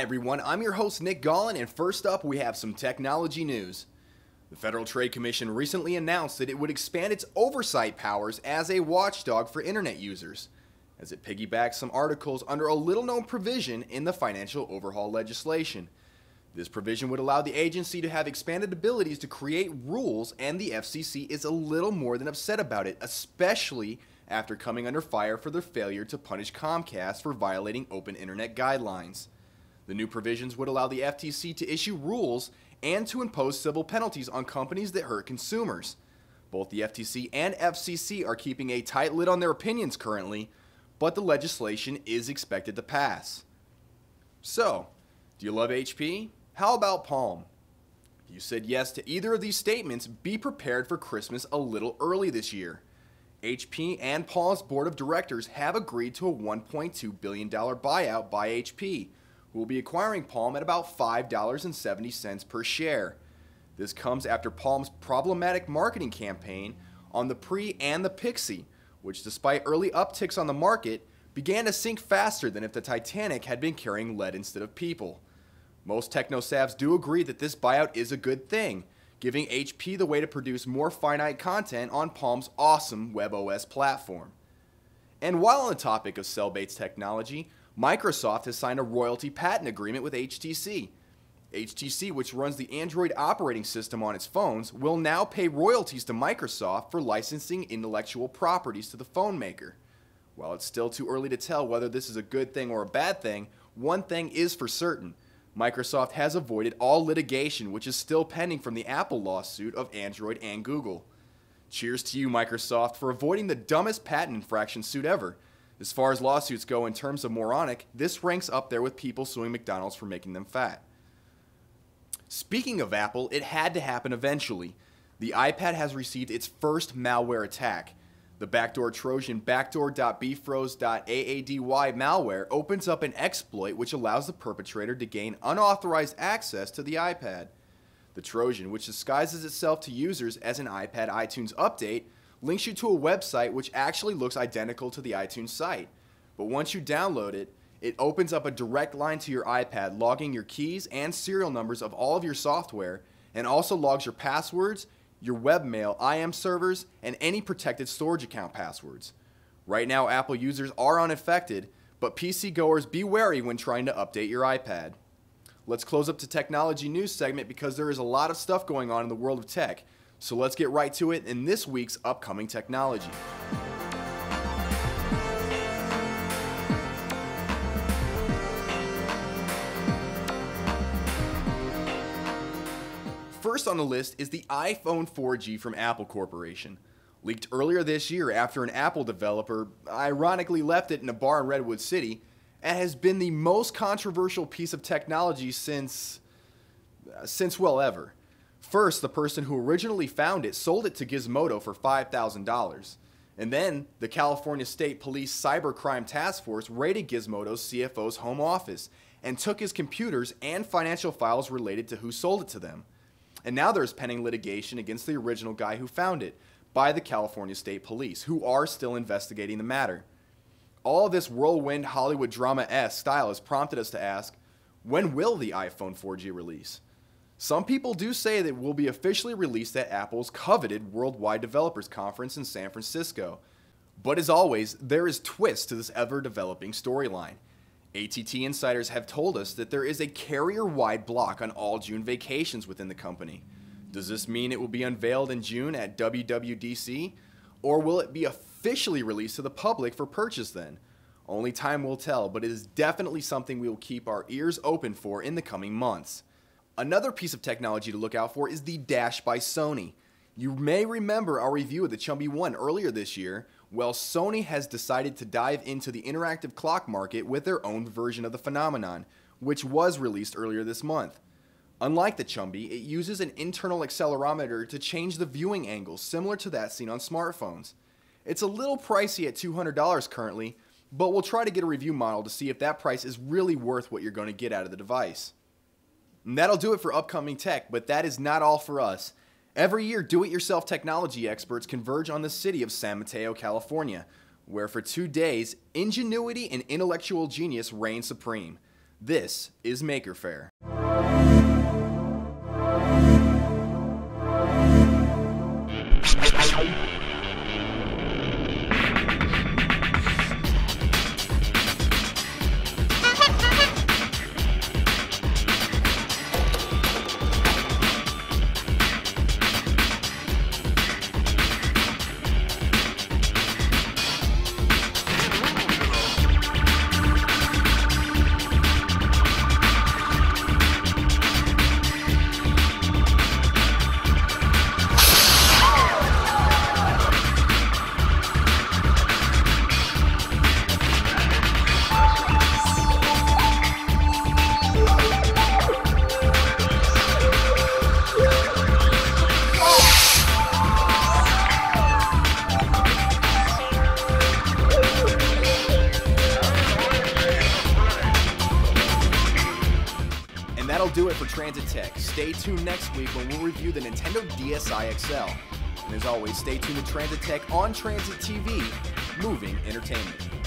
Hi everyone, I'm your host Nick Gollin, and first up we have some technology news. The Federal Trade Commission recently announced that it would expand its oversight powers as a watchdog for internet users, as it piggybacks some articles under a little-known provision in the financial overhaul legislation. This provision would allow the agency to have expanded abilities to create rules, and the FCC is a little more than upset about it, especially after coming under fire for their failure to punish Comcast for violating open internet guidelines. The new provisions would allow the FTC to issue rules and to impose civil penalties on companies that hurt consumers. Both the FTC and FCC are keeping a tight lid on their opinions currently, but the legislation is expected to pass. So, do you love HP? How about Palm? If you said yes to either of these statements, be prepared for Christmas a little early this year. HP and Palm's board of directors have agreed to a $1.2 billion buyout by HP, who will be acquiring Palm at about $5.70 per share. This comes after Palm's problematic marketing campaign on the Pre and the Pixie, which despite early upticks on the market, began to sink faster than if the Titanic had been carrying lead instead of people. Most technosavs do agree that this buyout is a good thing, giving HP the way to produce more finite content on Palm's awesome WebOS platform. And while on the topic of cell-based technology, Microsoft has signed a royalty patent agreement with HTC. HTC, which runs the Android operating system on its phones, will now pay royalties to Microsoft for licensing intellectual properties to the phone maker. While it's still too early to tell whether this is a good thing or a bad thing, one thing is for certain. Microsoft has avoided all litigation which is still pending from the Apple lawsuit of Android and Google. Cheers to you, Microsoft, for avoiding the dumbest patent infraction suit ever. As far as lawsuits go in terms of moronic, this ranks up there with people suing McDonald's for making them fat. Speaking of Apple, it had to happen eventually. The iPad has received its first malware attack. The backdoor Trojan backdoor.bfroze.aady malware opens up an exploit which allows the perpetrator to gain unauthorized access to the iPad. The Trojan, which disguises itself to users as an iPad iTunes update, links you to a website which actually looks identical to the iTunes site. But once you download it, it opens up a direct line to your iPad, logging your keys and serial numbers of all of your software, and also logs your passwords, your webmail, IM servers, and any protected storage account passwords. Right now, Apple users are unaffected, but PC goers be wary when trying to update your iPad. Let's close up the technology news segment because there is a lot of stuff going on in the world of tech. So let's get right to it in this week's upcoming technology. First on the list is the iPhone 4G from Apple Corporation. Leaked earlier this year after an Apple developer ironically left it in a bar in Redwood City, and has been the most controversial piece of technology since ever. First, the person who originally found it sold it to Gizmodo for $5,000. And then, the California State Police Cybercrime Task Force raided Gizmodo's CFO's home office and took his computers and financial files related to who sold it to them. And now there's pending litigation against the original guy who found it by the California State Police, who are still investigating the matter. All of this whirlwind Hollywood drama-esque style has prompted us to ask, when will the iPhone 4G release? Some people do say that it will be officially released at Apple's coveted Worldwide Developers Conference in San Francisco. But as always, there is twists to this ever-developing storyline. AT&T insiders have told us that there is a carrier-wide block on all June vacations within the company. Does this mean it will be unveiled in June at WWDC? Or will it be officially released to the public for purchase then? Only time will tell, but it is definitely something we will keep our ears open for in the coming months. Another piece of technology to look out for is the Dash by Sony. You may remember our review of the Chumby One earlier this year. Well, Sony has decided to dive into the interactive clock market with their own version of the phenomenon, which was released earlier this month. Unlike the Chumby, it uses an internal accelerometer to change the viewing angle, similar to that seen on smartphones. It's a little pricey at $200 currently, but we'll try to get a review model to see if that price is really worth what you're going to get out of the device. And that'll do it for upcoming tech, but that is not all for us. Every year, do-it-yourself technology experts converge on the city of San Mateo, California, where for 2 days, ingenuity and intellectual genius reign supreme. This is Maker Faire. That'll do it for Transit Tech. Stay tuned next week when we'll review the Nintendo DSi XL. And as always, stay tuned to Transit Tech on Transit TV, moving entertainment.